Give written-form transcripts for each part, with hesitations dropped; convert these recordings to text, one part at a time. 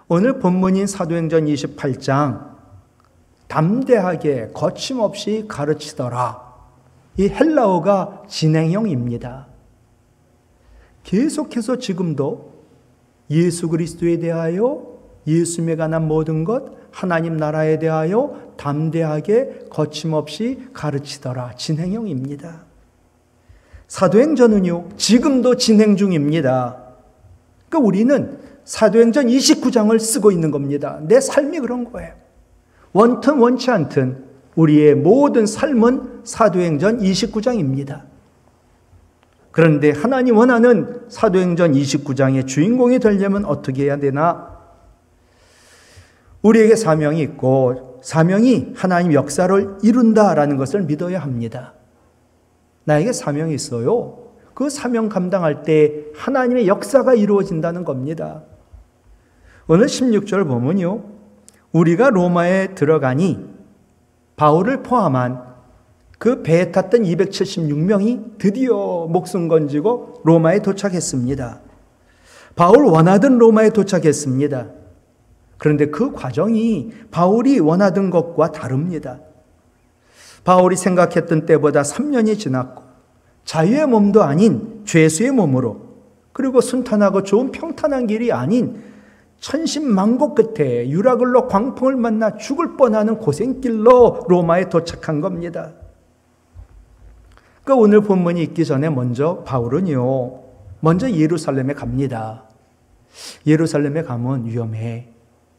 오늘 본문인 사도행전 28장 담대하게 거침없이 가르치더라. 이 헬라어가 진행형입니다. 계속해서 지금도 예수 그리스도에 대하여, 예수님에 관한 모든 것, 하나님 나라에 대하여 담대하게 거침없이 가르치더라. 진행형입니다. 사도행전은요, 지금도 진행 중입니다. 그러니까 우리는 사도행전 29장을 쓰고 있는 겁니다. 내 삶이 그런 거예요. 원튼 원치 않든 우리의 모든 삶은 사도행전 29장입니다. 그런데 하나님 원하는 사도행전 29장의 주인공이 되려면 어떻게 해야 되나? 우리에게 사명이 있고 사명이 하나님 역사를 이룬다라는 것을 믿어야 합니다. 나에게 사명이 있어요. 그 사명 감당할 때 하나님의 역사가 이루어진다는 겁니다. 오늘 16절 보면요, 우리가 로마에 들어가니 바울을 포함한 그 배에 탔던 276명이 드디어 목숨 건지고 로마에 도착했습니다. 바울 원하던 로마에 도착했습니다. 그런데 그 과정이 바울이 원하던 것과 다릅니다. 바울이 생각했던 때보다 3년이 지났고 자유의 몸도 아닌 죄수의 몸으로, 그리고 순탄하고 좋은 평탄한 길이 아닌 천신만고 끝에 유라굴로 광풍을 만나 죽을 뻔하는 고생길로 로마에 도착한 겁니다. 그러니까 오늘 본문이 있기 전에 바울은요, 먼저 예루살렘에 갑니다. 예루살렘에 가면 위험해.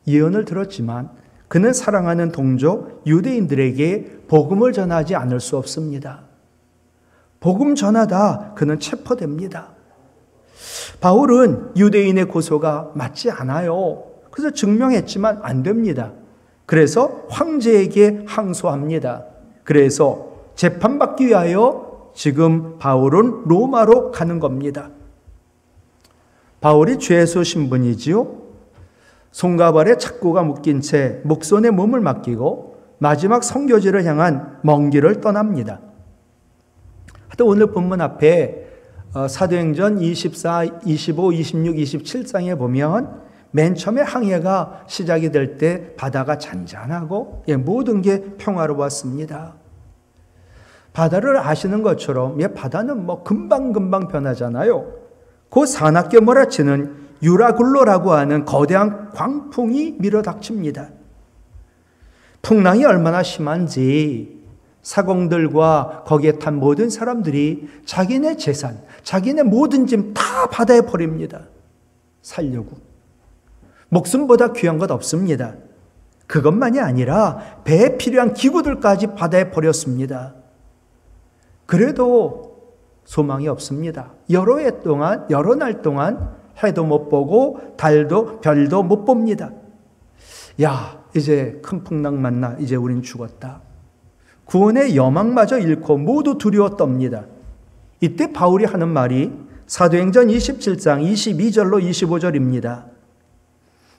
예언을 들었지만 그는 사랑하는 동족 유대인들에게 복음을 전하지 않을 수 없습니다. 복음 전하다 그는 체포됩니다. 바울은 유대인의 고소가 맞지 않아요. 그래서 증명했지만 안 됩니다. 그래서 황제에게 항소합니다. 그래서 재판받기 위하여 지금 바울은 로마로 가는 겁니다. 바울이 죄수 신분이지요. 손과 발에 착고가 묶인 채 목선에 몸을 맡기고 마지막 선교지를 향한 먼 길을 떠납니다. 하여튼 오늘 본문 앞에 사도행전 24, 25, 26, 27장에 보면 맨 처음에 항해가 시작이 될 때 바다가 잔잔하고 모든 게 평화로웠습니다. 바다를 아시는 것처럼 바다는 금방금방 변하잖아요. 그 사납게 몰아치는 유라굴로라고 하는 거대한 광풍이 밀어닥칩니다. 풍랑이 얼마나 심한지 사공들과 거기에 탄 모든 사람들이 자기네 재산, 자기네 모든 짐 다 바다에 버립니다. 살려고. 목숨보다 귀한 것 없습니다. 그것만이 아니라 배에 필요한 기구들까지 바다에 버렸습니다. 그래도 소망이 없습니다. 여러 날 동안 해도 못 보고 달도 별도 못 봅니다. 야, 이제 큰 풍랑 만나 이제 우린 죽었다. 구원의 여망마저 잃고 모두 두려워 떱니다. 이때 바울이 하는 말이 사도행전 27장 22절로 25절입니다.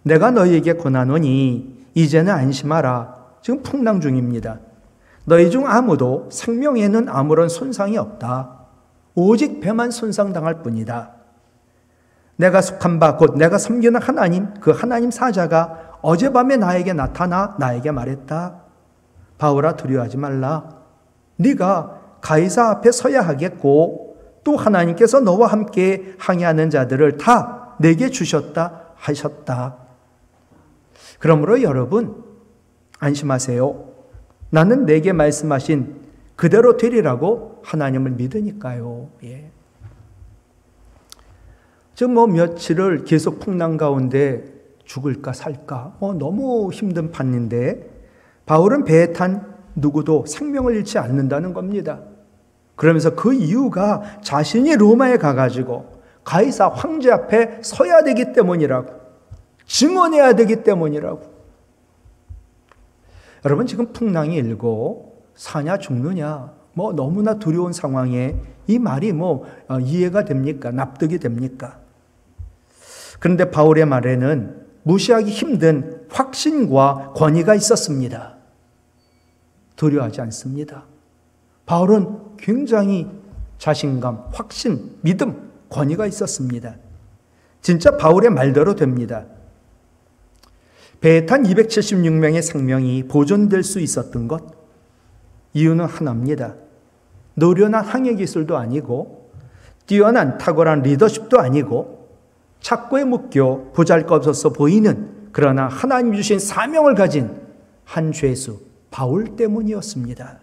내가 너희에게 권하노니 이제는 안심하라. 지금 풍랑 중입니다. 너희 중 아무도 생명에는 아무런 손상이 없다. 오직 배만 손상당할 뿐이다. 내가 속한 바 곧 내가 섬기는 하나님, 그 하나님 사자가 어젯밤에 나에게 나타나 나에게 말했다. 바울아, 두려워하지 말라. 네가 가이사 앞에 서야 하겠고 또 하나님께서 너와 함께 항해하는 자들을 다 내게 주셨다 하셨다. 그러므로 여러분 안심하세요. 나는 내게 말씀하신 그대로 되리라고 하나님을 믿으니까요. 지금 며칠을 계속 풍랑 가운데 죽을까 살까 너무 힘든 판인데 바울은 배에 탄 누구도 생명을 잃지 않는다는 겁니다. 그러면서 그 이유가 자신이 로마에 가가지고 가이사 황제 앞에 서야 되기 때문이라고, 증언해야 되기 때문이라고. 여러분 지금 풍랑이 일고 사냐 죽느냐 너무나 두려운 상황에 이 말이 이해가 됩니까? 납득이 됩니까? 그런데 바울의 말에는 무시하기 힘든 확신과 권위가 있었습니다. 두려워하지 않습니다. 바울은 굉장히 자신감, 확신, 믿음, 권위가 있었습니다. 진짜 바울의 말대로 됩니다. 배에 탄 276명의 생명이 보존될 수 있었던 것, 이유는 하나입니다. 노련한 항해 기술도 아니고 뛰어난 탁월한 리더십도 아니고 착고에 묶여 보잘것없어 보이는 그러나 하나님 주신 사명을 가진 한 죄수 바울 때문이었습니다.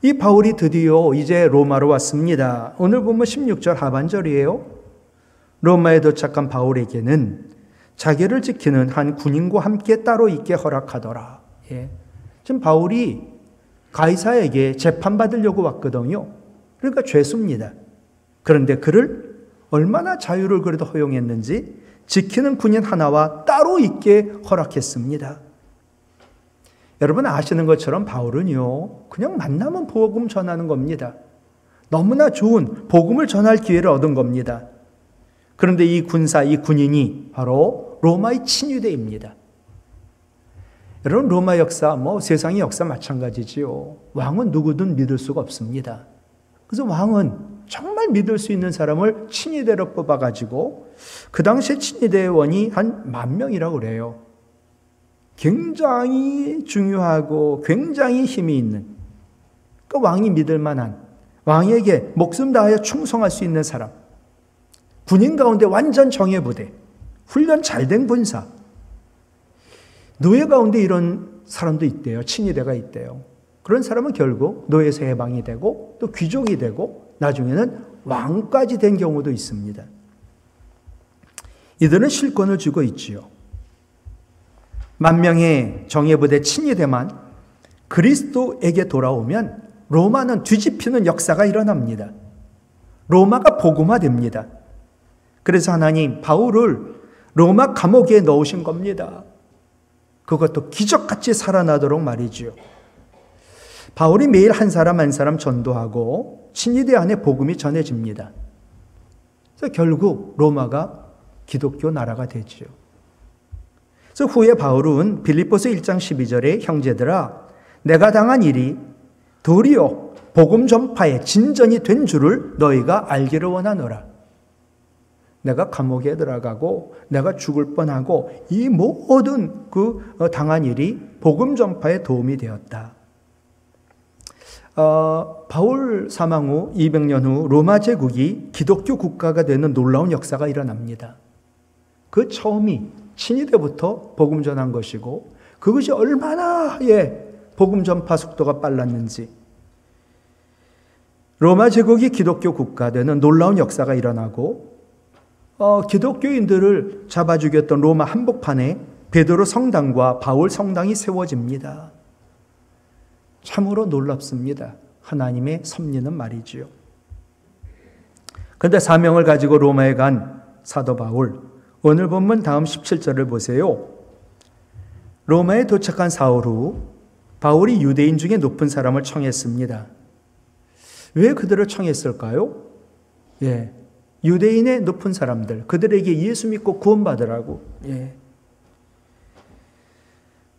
이 바울이 드디어 이제 로마로 왔습니다. 오늘 보면 16절 하반절이에요. 로마에 도착한 바울에게는 자기를 지키는 한 군인과 함께 따로 있게 허락하더라. 지금 바울이 가이사에게 재판받으려고 왔거든요. 그러니까 죄수입니다. 그런데 그를 얼마나 자유를 그래도 허용했는지 지키는 군인 하나와 따로 있게 허락했습니다. 여러분 아시는 것처럼 바울은요, 그냥 만나면 복음 전하는 겁니다. 너무나 좋은 복음을 전할 기회를 얻은 겁니다. 그런데 이 군사, 이 군인이 바로 로마의 친위대입니다. 여러분 로마 역사, 세상의 역사 마찬가지지요. 왕은 누구든 믿을 수가 없습니다. 그래서 왕은 정말 믿을 수 있는 사람을 친위대로 뽑아가지고 그 당시에 친위대원이 한 10,000명이라고 그래요. 굉장히 중요하고 굉장히 힘이 있는, 그 왕이 믿을 만한, 왕에게 목숨 다하여 충성할 수 있는 사람, 군인 가운데 완전 정예부대, 훈련 잘 된 군사, 노예 가운데 이런 사람도 있대요. 친위대가 있대요. 그런 사람은 결국 노예에서 해방이 되고 또 귀족이 되고 나중에는 왕까지 된 경우도 있습니다. 이들은 실권을 쥐고 있지요. 10,000명의 정예부대 친위대만 그리스도에게 돌아오면 로마는 뒤집히는 역사가 일어납니다. 로마가 복음화됩니다. 그래서 하나님 바울을 로마 감옥에 넣으신 겁니다. 그것도 기적같이 살아나도록 말이지요. 바울이 매일 한 사람 한 사람 전도하고 친위대 안에 복음이 전해집니다. 그래서 결국 로마가 기독교 나라가 되지요. 그래서 후에 바울은 빌립보서 1장 12절에 형제들아 내가 당한 일이 도리어 복음 전파의 진전이 된 줄을 너희가 알기를 원하노라. 내가 감옥에 들어가고 내가 죽을 뻔하고 이 모든 그 당한 일이 복음 전파에 도움이 되었다. 바울 사망 후 200년 후 로마 제국이 기독교 국가가 되는 놀라운 역사가 일어납니다. 그 처음이 친위대부터 복음 전한 것이고 그것이 얼마나 복음 전파 속도가 빨랐는지, 로마 제국이 기독교 국가 되는 놀라운 역사가 일어나고 기독교인들을 잡아 죽였던 로마 한복판에 베드로 성당과 바울 성당이 세워집니다. 참으로 놀랍습니다. 하나님의 섭리는 말이지요. 그런데 사명을 가지고 로마에 간 사도 바울, 오늘 본문 다음 17절을 보세요. 로마에 도착한 사흘 후 바울이 유대인 중에 높은 사람을 청했습니다. 왜 그들을 청했을까요? 유대인의 높은 사람들, 그들에게 예수 믿고 구원받으라고.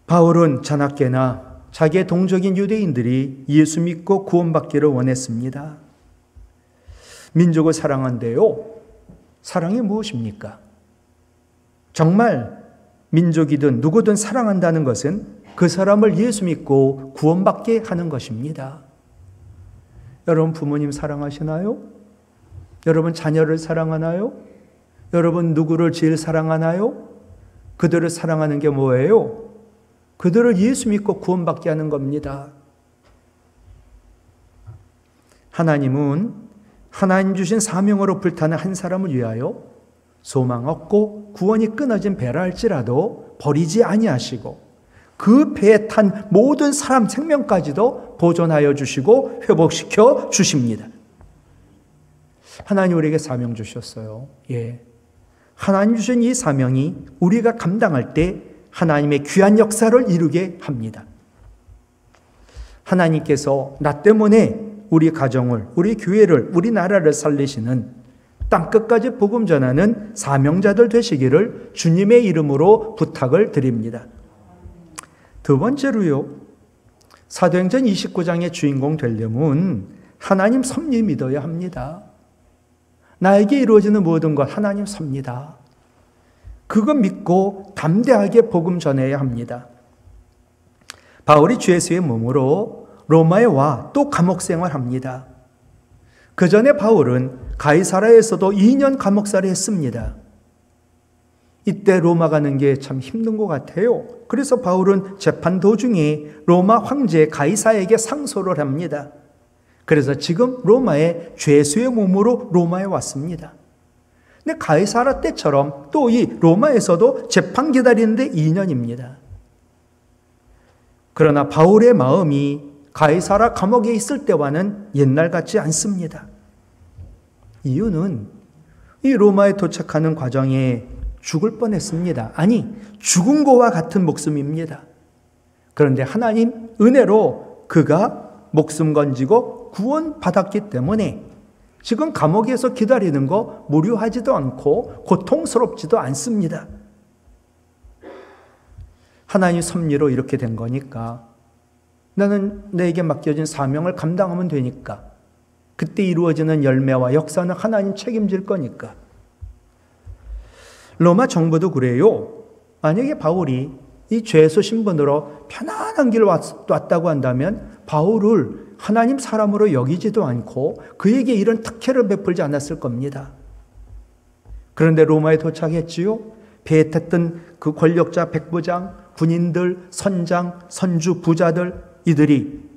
바울은 자나깨나 자기의 동족인 유대인들이 예수 믿고 구원받기를 원했습니다. 민족을 사랑한대요. 사랑이 무엇입니까? 정말 민족이든 누구든 사랑한다는 것은 그 사람을 예수 믿고 구원받게 하는 것입니다. 여러분 부모님 사랑하시나요? 여러분 자녀를 사랑하나요? 여러분 누구를 제일 사랑하나요? 그들을 사랑하는 게 뭐예요? 그들을 예수 믿고 구원받게 하는 겁니다. 하나님은 하나님 주신 사명으로 불타는 한 사람을 위하여 소망 없고 구원이 끊어진 배라 할지라도 버리지 아니하시고 그 배에 탄 모든 사람 생명까지도 보존하여 주시고 회복시켜 주십니다. 하나님 우리에게 사명 주셨어요. 하나님 주신 이 사명이 우리가 감당할 때 하나님의 귀한 역사를 이루게 합니다. 하나님께서 나 때문에 우리 가정을, 우리 교회를, 우리 나라를 살리시는 땅끝까지 복음 전하는 사명자들 되시기를 주님의 이름으로 부탁을 드립니다. 두 번째로요, 사도행전 29장의 주인공 되려면 하나님 섭리 믿어야 합니다. 나에게 이루어지는 모든 것 하나님 섭니다. 그 그거 믿고 담대하게 복음 전해야 합니다. 바울이 주 예수의 몸으로 로마에 와 또 감옥 생활합니다. 그 전에 바울은 가이사라에서도 2년 감옥살이 했습니다. 이때 로마 가는 게 참 힘든 것 같아요. 그래서 바울은 재판 도중에 로마 황제 가이사에게 상소를 합니다. 그래서 지금 로마에 죄수의 몸으로 로마에 왔습니다. 근데 가이사라 때처럼 또 이 로마에서도 재판 기다리는데 2년입니다. 그러나 바울의 마음이 가이사라 감옥에 있을 때와는 옛날 같지 않습니다. 이유는 이 로마에 도착하는 과정에 죽을 뻔했습니다. 아니, 죽은 거와 같은 목숨입니다. 그런데 하나님 은혜로 그가 목숨 건지고 구원받았기 때문에 지금 감옥에서 기다리는 거 무료하지도 않고 고통스럽지도 않습니다. 하나님 섭리로 이렇게 된 거니까 나는 내게 맡겨진 사명을 감당하면 되니까 그때 이루어지는 열매와 역사는 하나님 책임질 거니까. 로마 정부도 그래요. 만약에 바울이 이 죄수 신분으로 편안한 길 왔다고 한다면 바울을 하나님 사람으로 여기지도 않고 그에게 이런 특혜를 베풀지 않았을 겁니다. 그런데 로마에 도착했지요. 배에 탔던 그 권력자 백부장, 군인들, 선장, 선주, 부자들 이들이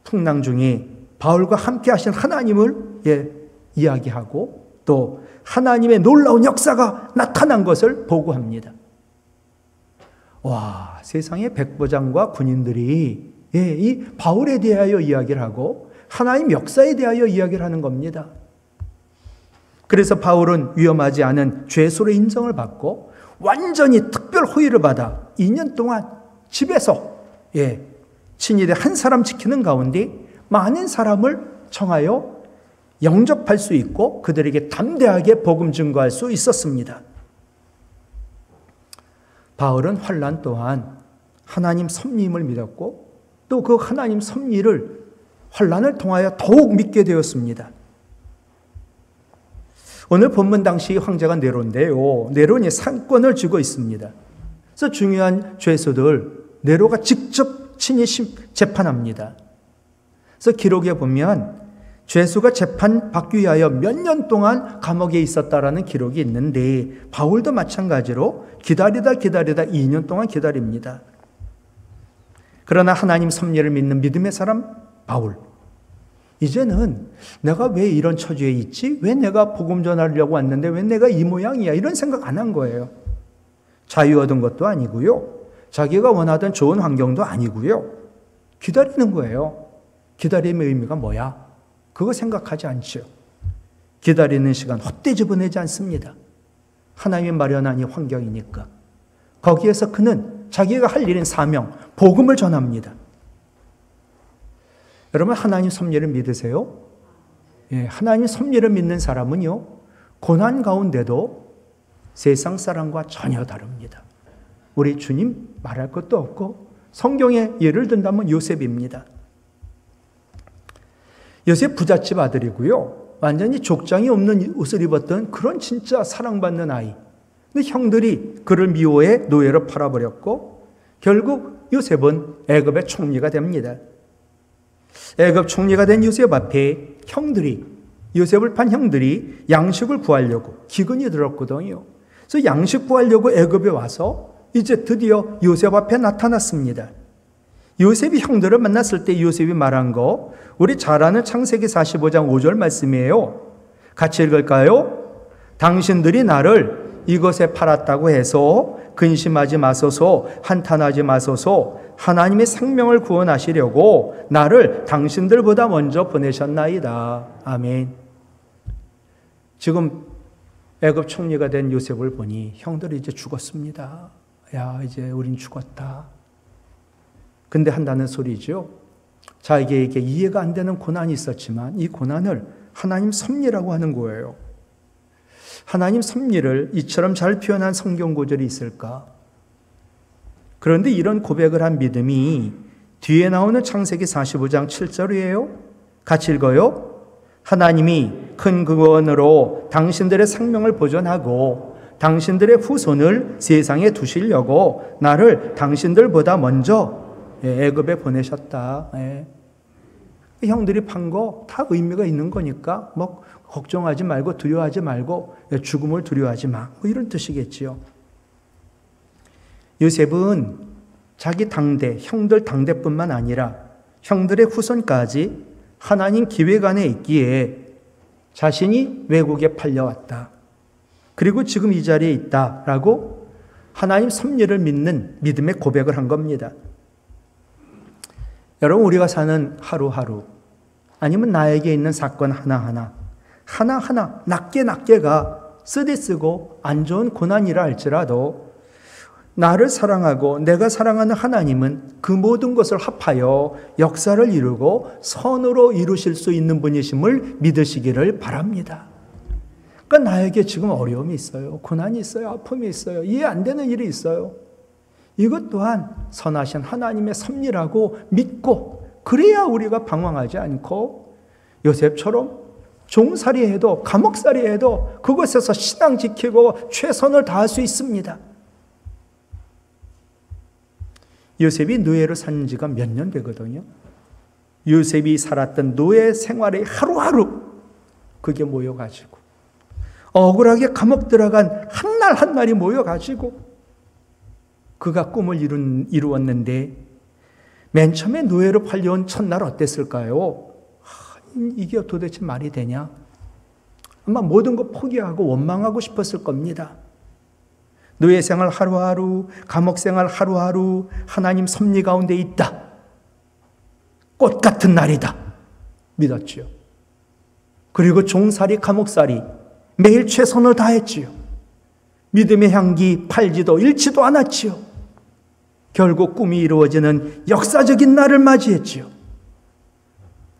풍랑 중에 바울과 함께 하신 하나님을 이야기하고 또 하나님의 놀라운 역사가 나타난 것을 보고합니다. 와, 세상의 백부장과 군인들이 이 바울에 대하여 이야기를 하고 하나님 역사에 대하여 이야기를 하는 겁니다. 그래서 바울은 위험하지 않은 죄수로 인정을 받고 완전히 특별 호의를 받아 2년 동안 집에서 친일에 한 사람 지키는 가운데 많은 사람을 청하여 영접할 수 있고 그들에게 담대하게 복음 증거할 수 있었습니다. 바울은 환난 또한 하나님 섭리임을 믿었고 또 그 하나님 섭리를 환난을 통하여 더욱 믿게 되었습니다. 오늘 본문 당시 황제가 네로인데요. 네론이 상권을 쥐고 있습니다. 그래서 중요한 죄수들 네로가 직접 친히 재판합니다. 그래서 기록에 보면 죄수가 재판받기 위하여 몇 년 동안 감옥에 있었다라는 기록이 있는데 바울도 마찬가지로 기다리다 2년 동안 기다립니다. 그러나 하나님 섭리를 믿는 믿음의 사람 바울. 이제는 내가 왜 이런 처지에 있지? 왜 내가 복음 전하려고 왔는데 왜 내가 이 모양이야? 이런 생각 안 한 거예요. 자유 얻은 것도 아니고요. 자기가 원하던 좋은 환경도 아니고요. 기다리는 거예요. 기다림의 의미가 뭐야? 그거 생각하지 않죠. 기다리는 시간 헛되이 보내지 않습니다. 하나님이 마련한 이 환경이니까. 거기에서 그는 자기가 할 일인 사명, 복음을 전합니다. 여러분 하나님 섭리를 믿으세요? 하나님 섭리를 믿는 사람은요. 고난 가운데도 세상 사람과 전혀 다릅니다. 우리 주님 말할 것도 없고 성경에 예를 든다면 요셉입니다. 요셉 부잣집 아들이고요. 완전히 족장이 없는 옷을 입었던 그런 진짜 사랑받는 아이. 근데 형들이 그를 미워해 노예로 팔아버렸고 결국 요셉은 애굽의 총리가 됩니다. 애굽 총리가 된 요셉 앞에 요셉을 판 형들이 양식을 구하려고 기근이 들었거든요. 그래서 양식 구하려고 애굽에 와서 이제 드디어 요셉 앞에 나타났습니다. 요셉이 형들을 만났을 때 요셉이 말한 거 우리 잘 아는 창세기 45장 5절 말씀이에요. 같이 읽을까요? 당신들이 나를 이것에 팔았다고 해서 근심하지 마소서, 한탄하지 마소서. 하나님의 생명을 구원하시려고 나를 당신들보다 먼저 보내셨나이다. 아멘. 지금 애굽 총리가 된 요셉을 보니 형들이 이제 죽었습니다. 야, 이제 우린 죽었다. 근데 한다는 소리죠. 자기에게 이해가 안 되는 고난이 있었지만 이 고난을 하나님 섭리라고 하는 거예요. 하나님 섭리를 이처럼 잘 표현한 성경 구절이 있을까? 그런데 이런 고백을 한 믿음이 뒤에 나오는 창세기 45장 7절이에요. 같이 읽어요. 하나님이 큰 구원으로 당신들의 생명을 보존하고 당신들의 후손을 세상에 두시려고 나를 당신들보다 먼저 애굽에 보내셨다. 형들이 판 거 다 의미가 있는 거니까 뭐 걱정하지 말고 두려워하지 말고 죽음을 두려워하지 마. 뭐 이런 뜻이겠지요. 요셉은 자기 당대, 형들 당대뿐만 아니라 형들의 후손까지 하나님 기획 안에 있기에 자신이 외국에 팔려왔다. 그리고 지금 이 자리에 있다라고 하나님 섭리를 믿는 믿음의 고백을 한 겁니다. 여러분, 우리가 사는 하루하루 아니면 나에게 있는 사건 하나하나 낱개가 쓰디쓰고 안 좋은 고난이라 할지라도 나를 사랑하고 내가 사랑하는 하나님은 그 모든 것을 합하여 역사를 이루고 선으로 이루실 수 있는 분이심을 믿으시기를 바랍니다. 그러니까 나에게 지금 어려움이 있어요. 고난이 있어요. 아픔이 있어요. 이해 안 되는 일이 있어요. 이것 또한 선하신 하나님의 섭리라고 믿고 그래야 우리가 방황하지 않고 요셉처럼 종살이해도 감옥살이해도 그곳에서 신앙 지키고 최선을 다할 수 있습니다. 요셉이 노예로 산 지가 몇 년 되거든요. 요셉이 살았던 노예 생활의 하루하루 그게 모여가지고 억울하게 감옥 들어간 한날 한날이 모여가지고 그가 꿈을 이루었는데 맨 처음에 노예로 팔려온 첫날 어땠을까요? 이게 도대체 말이 되냐? 아마 모든 거 포기하고 원망하고 싶었을 겁니다. 노예 생활 하루하루, 감옥 생활 하루하루 하나님 섭리 가운데 있다. 꽃 같은 날이다. 믿었지요. 그리고 종살이, 감옥살이 매일 최선을 다했지요. 믿음의 향기 팔지도 잃지도 않았지요. 결국 꿈이 이루어지는 역사적인 날을 맞이했지요.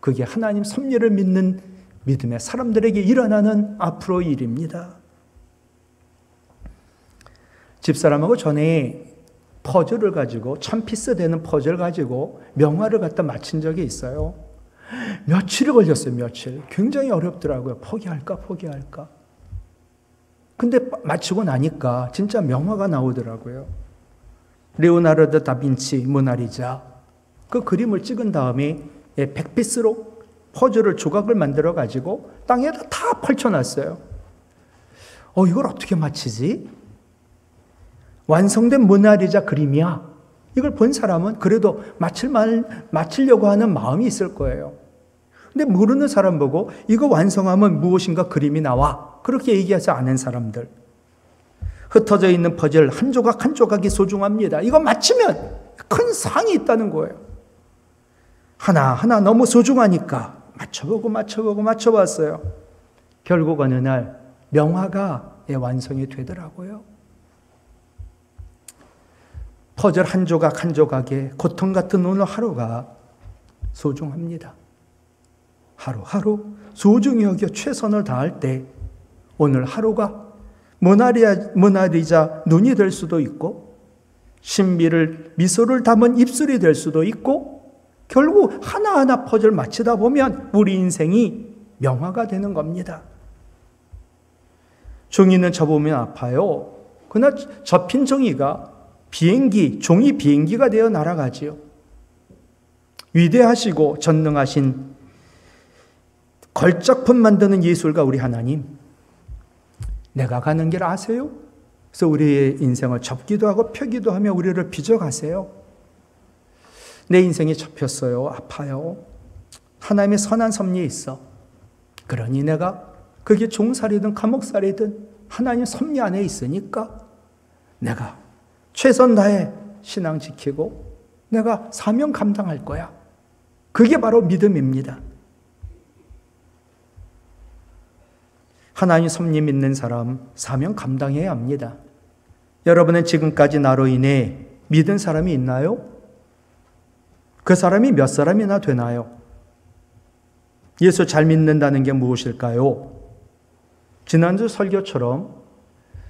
그게 하나님 섭리를 믿는 믿음의 사람들에게 일어나는 앞으로의 일입니다. 집사람하고 전에 퍼즐을 가지고 1000피스 되는 퍼즐 가지고 명화를 갖다 맞춘 적이 있어요. 며칠이 걸렸어요. 며칠. 굉장히 어렵더라고요. 포기할까. 근데 맞추고 나니까 진짜 명화가 나오더라고요. 레오나르도 다빈치 모나리자 그 그림을 찍은 다음에 100피스로 퍼즐을 조각을 만들어 가지고 땅에다 다 펼쳐놨어요. 이걸 어떻게 맞히지? 완성된 모나리자 그림이야. 이걸 본 사람은 그래도 맞히려고 하는 마음이 있을 거예요. 근데 모르는 사람 보고 이거 완성하면 무엇인가 그림이 나와. 그렇게 얘기하지 않은 사람들. 흩어져 있는 퍼즐 한 조각 한 조각이 소중합니다. 이거 맞히면 큰 상이 있다는 거예요. 하나하나 너무 소중하니까 맞춰봤어요. 결국 어느 날 명화가 완성이 되더라고요. 퍼즐 한 조각 한 조각에 고통 같은 오늘 하루가 소중합니다. 하루하루 소중히 여겨 최선을 다할 때 오늘 하루가 모나리자 눈이 될 수도 있고 미소를 담은 입술이 될 수도 있고 결국 하나하나 퍼즐 맞히다 보면 우리 인생이 명화가 되는 겁니다. 종이는 접으면 아파요. 그러나 접힌 종이가 종이 비행기가 되어 날아가지요. 위대하시고 전능하신 걸작품 만드는 예술가 우리 하나님, 내가 가는 길 아세요? 그래서 우리의 인생을 접기도 하고 펴기도 하며 우리를 빚어가세요. 내 인생이 접혔어요. 아파요. 하나님의 선한 섭리에 있어. 그러니 내가 그게 종살이든 감옥살이든 하나님 섭리 안에 있으니까 내가 최선 다해 신앙 지키고 내가 사명 감당할 거야. 그게 바로 믿음입니다. 하나님 섭리 믿는 사람 사명 감당해야 합니다. 여러분은 지금까지 나로 인해 믿은 사람이 있나요? 그 사람이 몇 사람이나 되나요? 예수 잘 믿는다는 게 무엇일까요? 지난주 설교처럼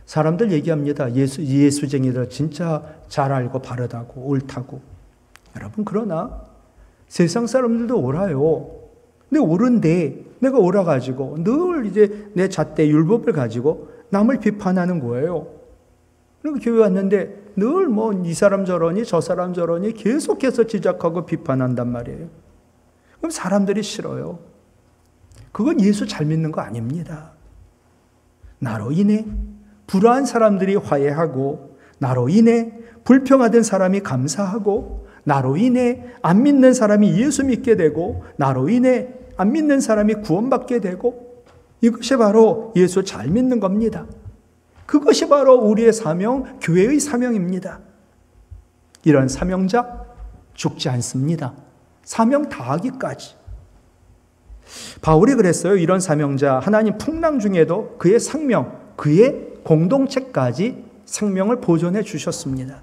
사람들 얘기합니다. 예수쟁이들 진짜 잘 알고 바르다고 옳다고. 여러분 그러나 세상 사람들도 옳아요. 근데 옳은데 내가 옳아가지고 늘 이제 내 잣대 율법을 가지고 남을 비판하는 거예요. 그리고 교회 왔는데 늘 뭐 이 사람 저러니 저 사람 저러니 계속해서 지적하고 비판한단 말이에요. 그럼 사람들이 싫어요. 그건 예수 잘 믿는 거 아닙니다. 나로 인해 불화한 사람들이 화해하고, 나로 인해 불평하던 사람이 감사하고, 나로 인해 안 믿는 사람이 예수 믿게 되고, 나로 인해 안 믿는 사람이 구원받게 되고, 이것이 바로 예수 잘 믿는 겁니다. 그것이 바로 우리의 사명, 교회의 사명입니다. 이런 사명자 죽지 않습니다. 사명 다하기까지. 바울이 그랬어요. 이런 사명자, 하나님 풍랑 중에도 그의 생명, 그의 공동체까지 생명을 보존해 주셨습니다.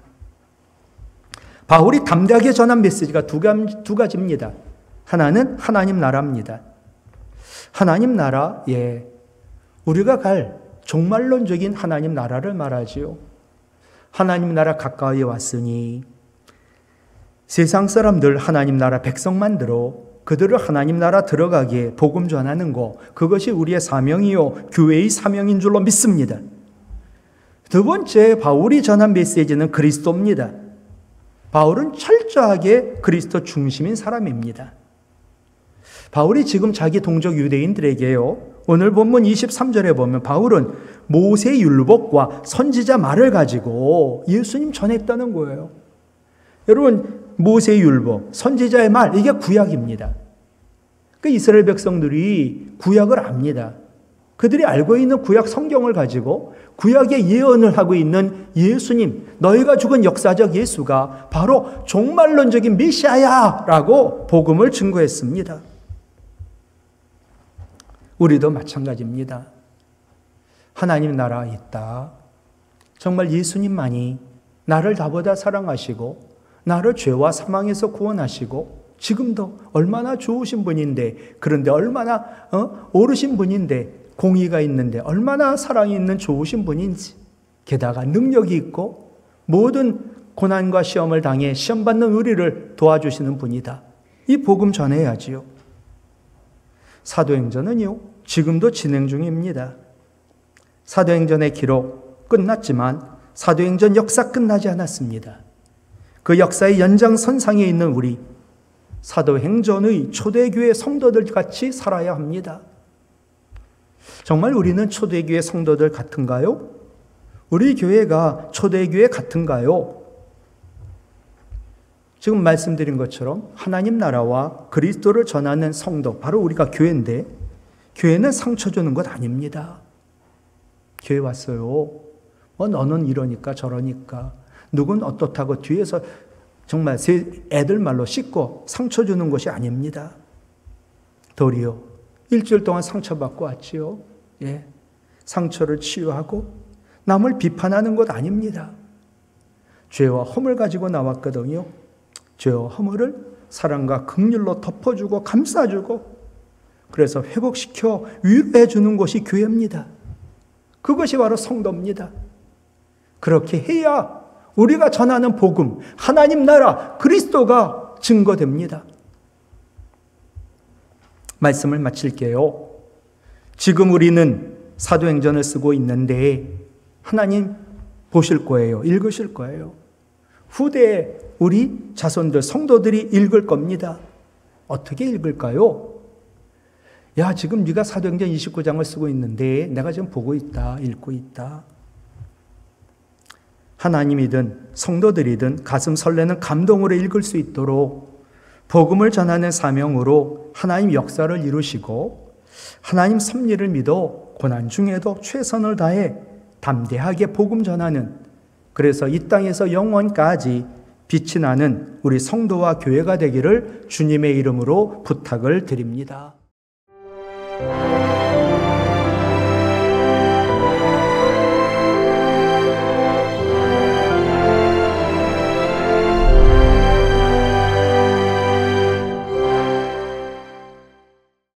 바울이 담대하게 전한 메시지가 두 가지입니다. 하나는 하나님 나라입니다. 하나님 나라, 우리가 갈 종말론적인 하나님 나라를 말하지요. 하나님 나라 가까이 왔으니 세상 사람들 하나님 나라 백성 만들어 그들을 하나님 나라 들어가게 복음 전하는 것, 그것이 우리의 사명이요 교회의 사명인 줄로 믿습니다. 두 번째, 바울이 전한 메시지는 그리스도입니다. 바울은 철저하게 그리스도 중심인 사람입니다. 바울이 지금 자기 동족 유대인들에게요, 오늘 본문 23절에 보면 바울은 모세 율법과 선지자 말을 가지고 예수님 전했다는 거예요. 여러분, 모세 율법, 선지자의 말, 이게 구약입니다. 그 이스라엘 백성들이 구약을 압니다. 그들이 알고 있는 구약 성경을 가지고 구약의 예언을 하고 있는 예수님, 너희가 죽은 역사적 예수가 바로 종말론적인 메시아야라고 복음을 증거했습니다. 우리도 마찬가지입니다. 하나님 나라에 있다. 정말 예수님만이 나를 나보다 사랑하시고 나를 죄와 사망에서 구원하시고 지금도 얼마나 좋으신 분인데, 그런데 얼마나 오르신 분인데, 공의가 있는데 얼마나 사랑이 있는 좋으신 분인지, 게다가 능력이 있고 모든 고난과 시험을 당해 시험받는 우리를 도와주시는 분이다. 이 복음 전해야지요. 사도행전은요, 지금도 진행 중입니다. 사도행전의 기록 끝났지만 사도행전 역사 끝나지 않았습니다. 그 역사의 연장선상에 있는 우리, 사도행전의 초대교회 성도들 같이 살아야 합니다. 정말 우리는 초대교회 성도들 같은가요? 우리 교회가 초대교회 같은가요? 지금 말씀드린 것처럼 하나님 나라와 그리스도를 전하는 성도, 바로 우리가 교회인데, 교회는 상처 주는 것 아닙니다. 교회 왔어요. 너는 이러니까 저러니까, 누군 어떻다고 뒤에서 정말 애들 말로 씻고 상처 주는 것이 아닙니다. 도리어 일주일 동안 상처받고 왔지요. 상처를 치유하고 남을 비판하는 것 아닙니다. 죄와 허물 가지고 나왔거든요. 죄와 허물을 사랑과 긍휼로 덮어주고 감싸주고, 그래서 회복시켜 위로해 주는 것이 교회입니다. 그것이 바로 성도입니다. 그렇게 해야 우리가 전하는 복음, 하나님 나라, 그리스도가 증거됩니다. 말씀을 마칠게요. 지금 우리는 사도행전을 쓰고 있는데 하나님 보실 거예요. 읽으실 거예요. 후대에 우리 자손들, 성도들이 읽을 겁니다. 어떻게 읽을까요? 야, 지금 네가 사도행전 29장을 쓰고 있는데 내가 지금 보고 있다, 읽고 있다. 하나님이든 성도들이든 가슴 설레는 감동으로 읽을 수 있도록 복음을 전하는 사명으로 하나님 역사를 이루시고 하나님 섭리를 믿어 고난 중에도 최선을 다해 담대하게 복음 전하는, 그래서 이 땅에서 영원까지 빛이 나는 우리 성도와 교회가 되기를 주님의 이름으로 부탁을 드립니다.